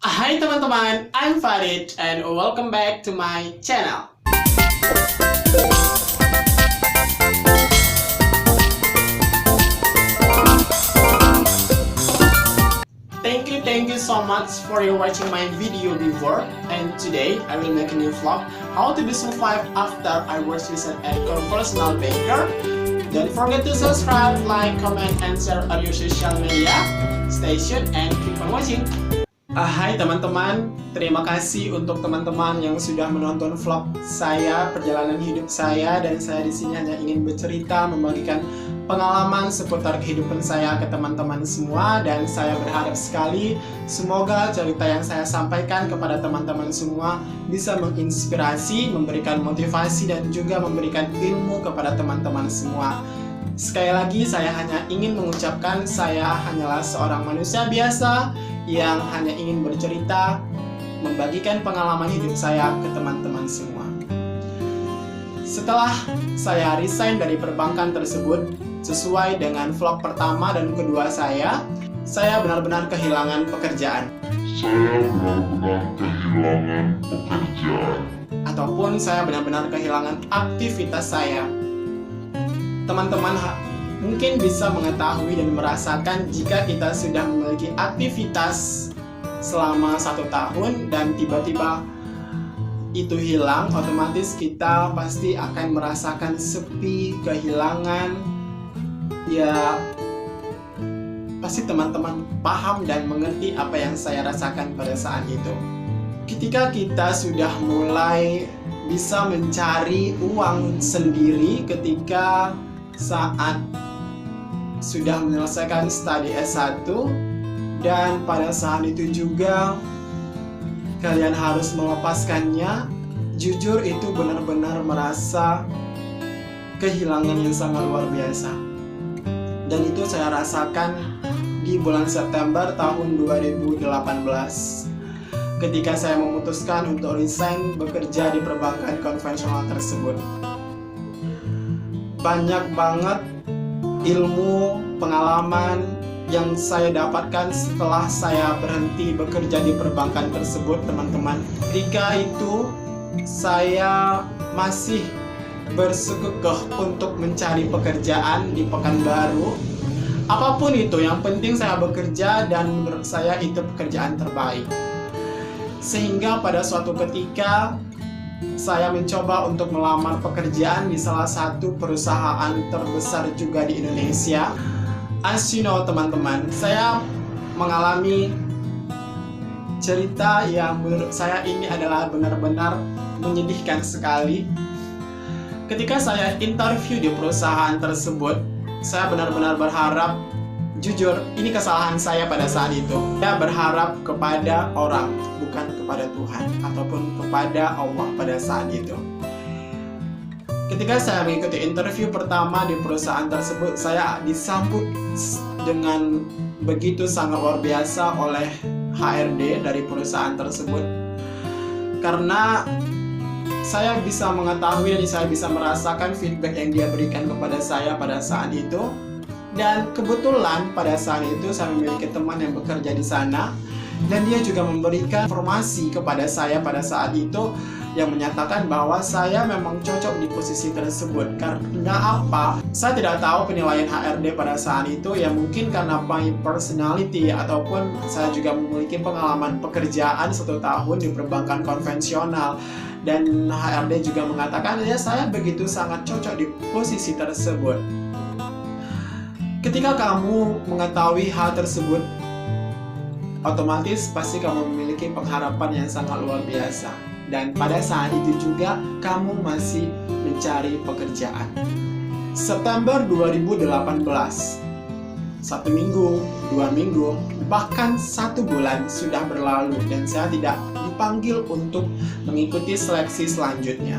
Hai teman-teman, I'm Farid and welcome back to my channel. Thank you so much for your watching my video before, and today I will make a new vlog how to be survive after I was recent a professional baker. Don't forget to subscribe, like, comment, and share on your social media. Stay tuned and keep on watching. Hai teman-teman, terima kasih untuk teman-teman yang sudah menonton vlog saya, perjalanan hidup saya, dan saya di sini hanya ingin bercerita, membagikan pengalaman seputar kehidupan saya ke teman-teman semua, dan saya berharap sekali semoga cerita yang saya sampaikan kepada teman-teman semua bisa menginspirasi, memberikan motivasi, dan juga memberikan ilmu kepada teman-teman semua. Sekali lagi saya hanya ingin mengucapkan saya hanyalah seorang manusia biasa yang hanya ingin bercerita, membagikan pengalaman hidup saya ke teman-teman semua. Setelah saya resign dari perbankan tersebut, sesuai dengan vlog pertama dan kedua saya benar-benar kehilangan pekerjaan. Ataupun saya benar-benar kehilangan aktivitas saya. Teman-teman mungkin bisa mengetahui dan merasakan jika kita sudah memiliki aktivitas selama 1 tahun dan tiba-tiba itu hilang, otomatis kita pasti akan merasakan sepi, kehilangan. Ya, pasti teman-teman paham dan mengerti apa yang saya rasakan pada saat itu. Ketika kita sudah mulai bisa mencari uang sendiri ketika saat sudah menyelesaikan studi S1, dan pada saat itu juga kalian harus melepaskannya. Jujur itu benar-benar merasa kehilangan yang sangat luar biasa. Dan itu saya rasakan di bulan September tahun 2018 ketika saya memutuskan untuk resign bekerja di perbankan konvensional tersebut. Banyak banget ilmu, pengalaman yang saya dapatkan setelah saya berhenti bekerja di perbankan tersebut, teman-teman. Ketika itu saya masih bersikukuh untuk mencari pekerjaan di Pekanbaru. Apapun itu, yang penting saya bekerja dan menurut saya itu pekerjaan terbaik. Sehingga pada suatu ketika saya mencoba untuk melamar pekerjaan di salah satu perusahaan terbesar juga di Indonesia. As you know teman-teman, saya mengalami cerita yang menurut saya ini adalah benar-benar menyedihkan sekali. Ketika saya interview di perusahaan tersebut, saya benar-benar berharap, jujur, ini kesalahan saya pada saat itu. Saya berharap kepada orang, bukan kepada Tuhan ataupun kepada Allah pada saat itu. Ketika saya mengikuti interview pertama di perusahaan tersebut, saya disambut dengan begitu sangat luar biasa oleh HRD dari perusahaan tersebut. Karena saya bisa mengetahui dan saya bisa merasakan feedback yang dia berikan kepada saya pada saat itu. Dan kebetulan pada saat itu saya memiliki teman yang bekerja di sana, dan dia juga memberikan informasi kepada saya pada saat itu yang menyatakan bahwa saya memang cocok di posisi tersebut. Karena apa? Saya tidak tahu penilaian HRD pada saat itu, ya mungkin karena my personality ataupun saya juga memiliki pengalaman pekerjaan 1 tahun di perbankan konvensional. Dan HRD juga mengatakan ya saya begitu sangat cocok di posisi tersebut. Ketika kamu mengetahui hal tersebut, otomatis pasti kamu memiliki pengharapan yang sangat luar biasa. Dan pada saat itu juga kamu masih mencari pekerjaan. September 2018, 1 minggu, 2 minggu, bahkan 1 bulan sudah berlalu dan saya tidak dipanggil untuk mengikuti seleksi selanjutnya.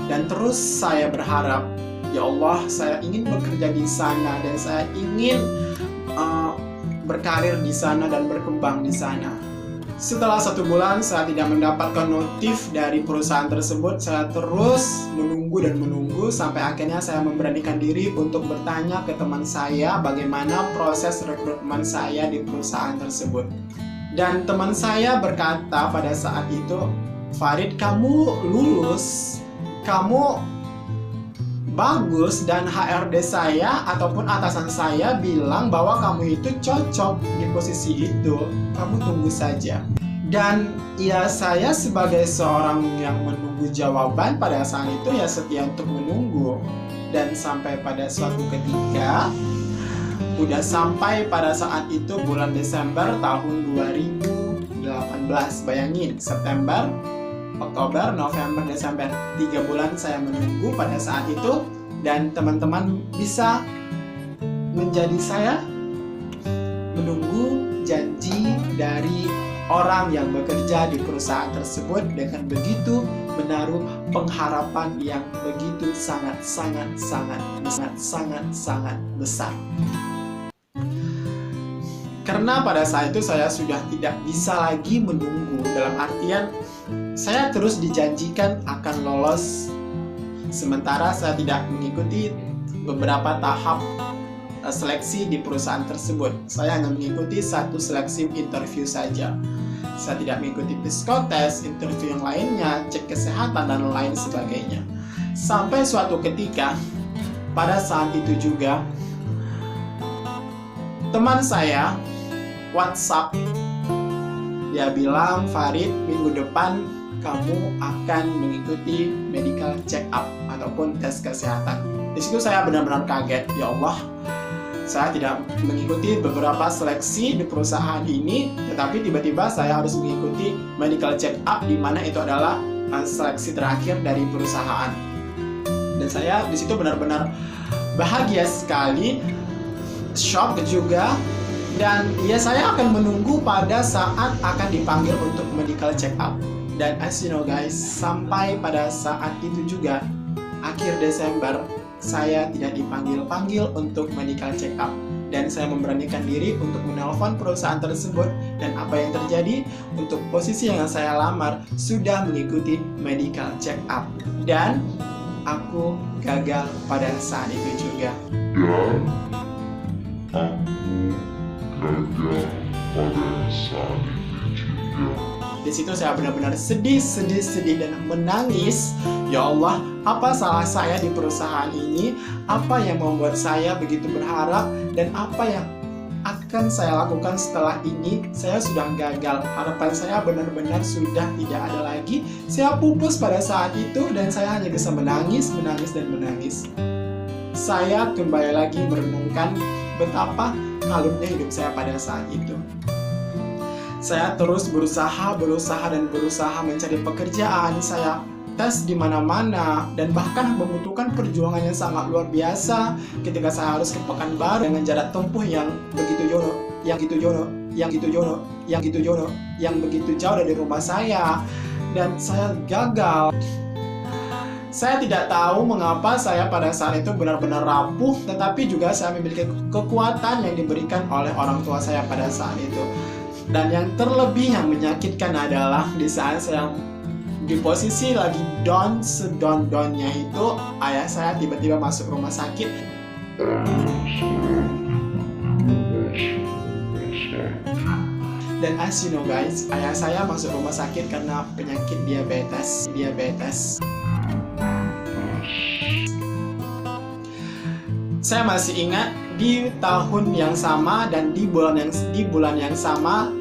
Dan terus saya berharap, ya Allah, saya ingin bekerja di sana dan saya ingin berkarir di sana dan berkembang di sana. Setelah 1 bulan saya tidak mendapatkan notif dari perusahaan tersebut. Saya terus menunggu sampai akhirnya saya memberanikan diri untuk bertanya ke teman saya bagaimana proses rekrutmen saya di perusahaan tersebut. Dan teman saya berkata pada saat itu, Farid, kamu lulus, kamu bagus, dan HRD saya ataupun atasan saya bilang bahwa kamu itu cocok di posisi itu, kamu tunggu saja. Dan ya, saya sebagai seorang yang menunggu jawaban pada saat itu ya setia untuk menunggu. Dan sampai pada suatu ketika, udah sampai pada saat itu bulan Desember tahun 2018. Bayangin, September, Oktober, November, Desember, 3 bulan saya menunggu pada saat itu. Dan teman-teman bisa menjadi saya menunggu janji dari orang yang bekerja di perusahaan tersebut dengan begitu menaruh pengharapan yang begitu sangat besar. Karena pada saat itu saya sudah tidak bisa lagi menunggu, dalam artian saya terus dijanjikan akan lolos, sementara saya tidak mengikuti beberapa tahap seleksi di perusahaan tersebut. Saya hanya mengikuti satu seleksi interview saja. Saya tidak mengikuti psikotes, interview yang lainnya, cek kesehatan, dan lain sebagainya. Sampai suatu ketika, pada saat itu juga, teman saya WhatsApp, dia bilang, Farid, minggu depan kamu akan mengikuti medical check up ataupun tes kesehatan. Di situ saya benar-benar kaget, ya Allah, saya tidak mengikuti beberapa seleksi di perusahaan ini, tetapi tiba-tiba saya harus mengikuti medical check up, di mana itu adalah seleksi terakhir dari perusahaan. Dan saya di situ benar-benar bahagia sekali, shock juga. Dan ya, saya akan menunggu pada saat akan dipanggil untuk medical check up. Dan as you know guys, sampai pada saat itu juga, akhir Desember, saya tidak dipanggil-panggil untuk medical check up. Dan saya memberanikan diri untuk menelpon perusahaan tersebut. Dan apa yang terjadi? Untuk posisi yang saya lamar, sudah mengikuti medical check up. Dan aku gagal pada saat itu juga. Di situ saya benar-benar sedih dan menangis. Ya Allah, apa salah saya di perusahaan ini? Apa yang membuat saya begitu berharap? Dan apa yang akan saya lakukan setelah ini? Saya sudah gagal. Harapan saya benar-benar sudah tidak ada lagi. Saya pupus pada saat itu dan saya hanya bisa menangis. Saya kembali lagi merenungkan betapa kalutnya hidup saya pada saat itu. Saya terus berusaha mencari pekerjaan. Saya tes di mana-mana dan bahkan membutuhkan perjuangan yang sangat luar biasa ketika saya harus ke Pekanbaru dengan jarak tempuh yang begitu jauh dari rumah saya, dan saya gagal. Saya tidak tahu mengapa saya pada saat itu benar-benar rapuh, tetapi juga saya memiliki kekuatan yang diberikan oleh orang tua saya pada saat itu. Dan yang terlebih yang menyakitkan adalah di saat saya di posisi lagi down sedon-donnya itu, ayah saya tiba-tiba masuk rumah sakit. Dan as you know guys, ayah saya masuk rumah sakit karena penyakit diabetes. Saya masih ingat di tahun yang sama dan di bulan yang sama,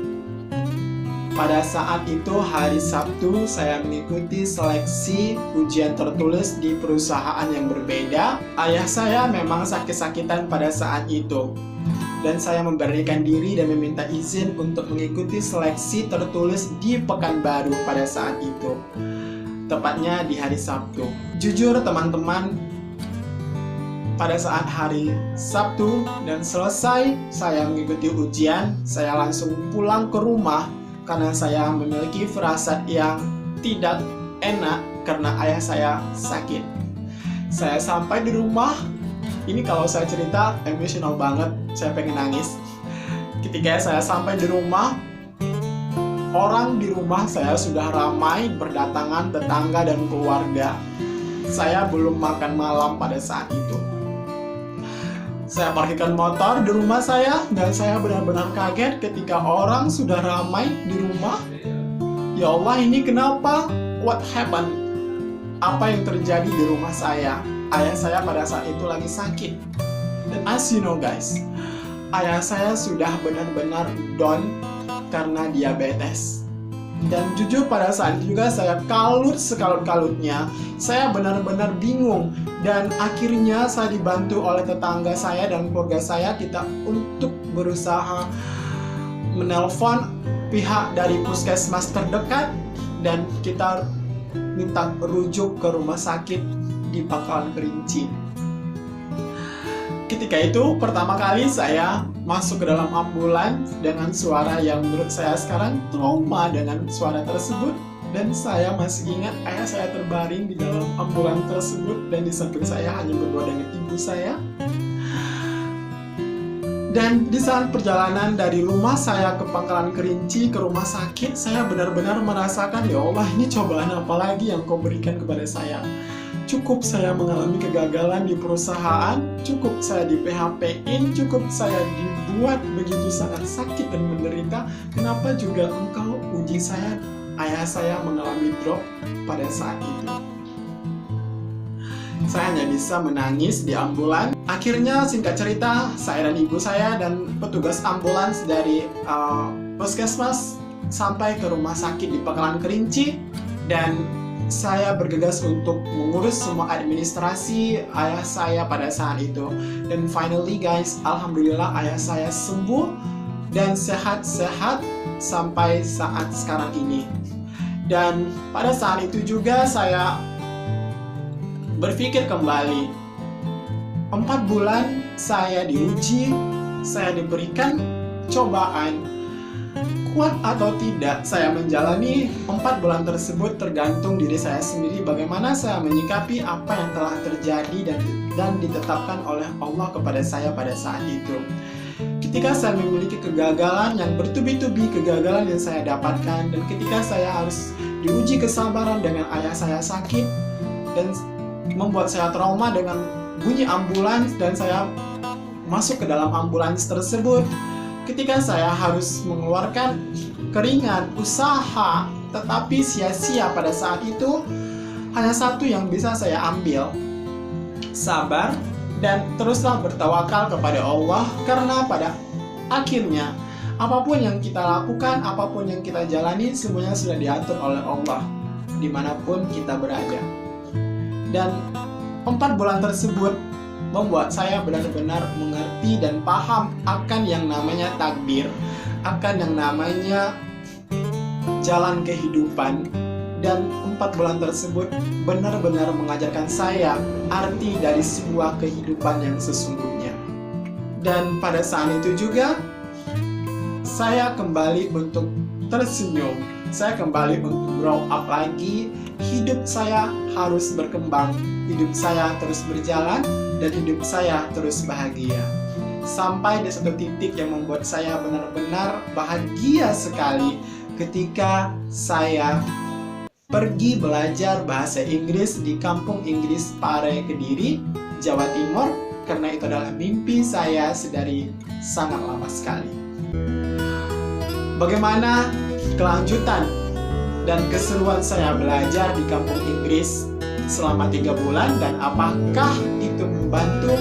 pada saat itu hari Sabtu saya mengikuti seleksi ujian tertulis di perusahaan yang berbeda. Ayah saya memang sakit-sakitan pada saat itu, dan saya memberanikan diri dan meminta izin untuk mengikuti seleksi tertulis di Pekanbaru pada saat itu, tepatnya di hari Sabtu. Jujur teman-teman, pada saat hari Sabtu dan selesai saya mengikuti ujian, saya langsung pulang ke rumah karena saya memiliki firasat yang tidak enak karena ayah saya sakit. Saya sampai di rumah, ini kalau saya cerita emosional banget, saya pengen nangis. Ketika saya sampai di rumah, orang di rumah saya sudah ramai berdatangan, tetangga dan keluarga. Saya belum makan malam pada saat itu. Saya parkirkan motor di rumah saya dan saya benar-benar kaget ketika orang sudah ramai di rumah. Ya Allah, ini kenapa? What happened? Apa yang terjadi di rumah saya? Ayah saya pada saat itu lagi sakit. Dan as you know guys, ayah saya sudah benar-benar down karena diabetes. Dan jujur pada saat itu juga saya kalut sekalut-kalutnya. Saya benar-benar bingung. Dan akhirnya saya dibantu oleh tetangga saya dan keluarga saya kita untuk berusaha menelpon pihak dari puskesmas terdekat. Dan kita minta rujuk ke rumah sakit di Pangkalan Kerinci. Ketika itu pertama kali saya masuk ke dalam ambulans dengan suara yang menurut saya sekarang trauma dengan suara tersebut. Dan saya masih ingat ayah saya terbaring di dalam ambulans tersebut dan di samping saya hanya berdua dengan ibu saya. Dan di saat perjalanan dari rumah saya ke Pangkalan Kerinci ke rumah sakit, saya benar-benar merasakan, ya Allah, ini cobaan apa lagi yang kau berikan kepada saya. Cukup saya mengalami kegagalan di perusahaan, cukup saya di PHP-in, cukup saya dibuat begitu sangat sakit dan menderita. Kenapa juga engkau uji saya, ayah saya mengalami drop pada saat itu. Saya hanya bisa menangis di ambulans. Akhirnya singkat cerita, saya dan ibu saya dan petugas ambulans dari puskesmas sampai ke rumah sakit di Pangkalan Kerinci. Dan saya bergegas untuk mengurus semua administrasi ayah saya pada saat itu. Dan finally guys, alhamdulillah ayah saya sembuh dan sehat-sehat sampai saat sekarang ini. Dan pada saat itu juga saya berpikir kembali. 4 bulan saya diuji, saya diberikan cobaan. Kuat atau tidak saya menjalani 4 bulan tersebut tergantung diri saya sendiri, bagaimana saya menyikapi apa yang telah terjadi dan ditetapkan oleh Allah kepada saya pada saat itu. Ketika saya memiliki kegagalan yang bertubi-tubi, kegagalan yang saya dapatkan, dan ketika saya harus diuji kesabaran dengan ayah saya sakit dan membuat saya trauma dengan bunyi ambulans dan saya masuk ke dalam ambulans tersebut. Ketika saya harus mengeluarkan keringat, usaha, tetapi sia-sia pada saat itu, hanya satu yang bisa saya ambil, sabar dan teruslah bertawakal kepada Allah. Karena pada akhirnya apapun yang kita lakukan, apapun yang kita jalani, semuanya sudah diatur oleh Allah dimanapun kita berada. Dan 4 bulan tersebut membuat saya benar-benar mengerti dan paham akan yang namanya takdir, akan yang namanya jalan kehidupan. Dan 4 bulan tersebut benar-benar mengajarkan saya arti dari sebuah kehidupan yang sesungguhnya. Dan pada saat itu juga saya kembali untuk tersenyum, saya kembali untuk grow up lagi. Hidup saya harus berkembang, hidup saya terus berjalan, dan hidup saya terus bahagia. Sampai di satu titik yang membuat saya benar-benar bahagia sekali ketika saya pergi belajar bahasa Inggris di kampung Inggris Pare, Kediri, Jawa Timur, karena itu adalah mimpi saya sedari sangat lama sekali. Bagaimana kelanjutan dan keseruan saya belajar di kampung Inggris selama 3 bulan, dan apakah itu membantu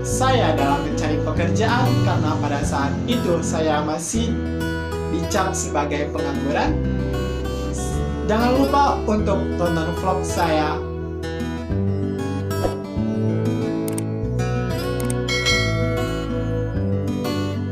saya dalam mencari pekerjaan karena pada saat itu saya masih dicap sebagai pengangguran? Jangan lupa untuk tonton vlog saya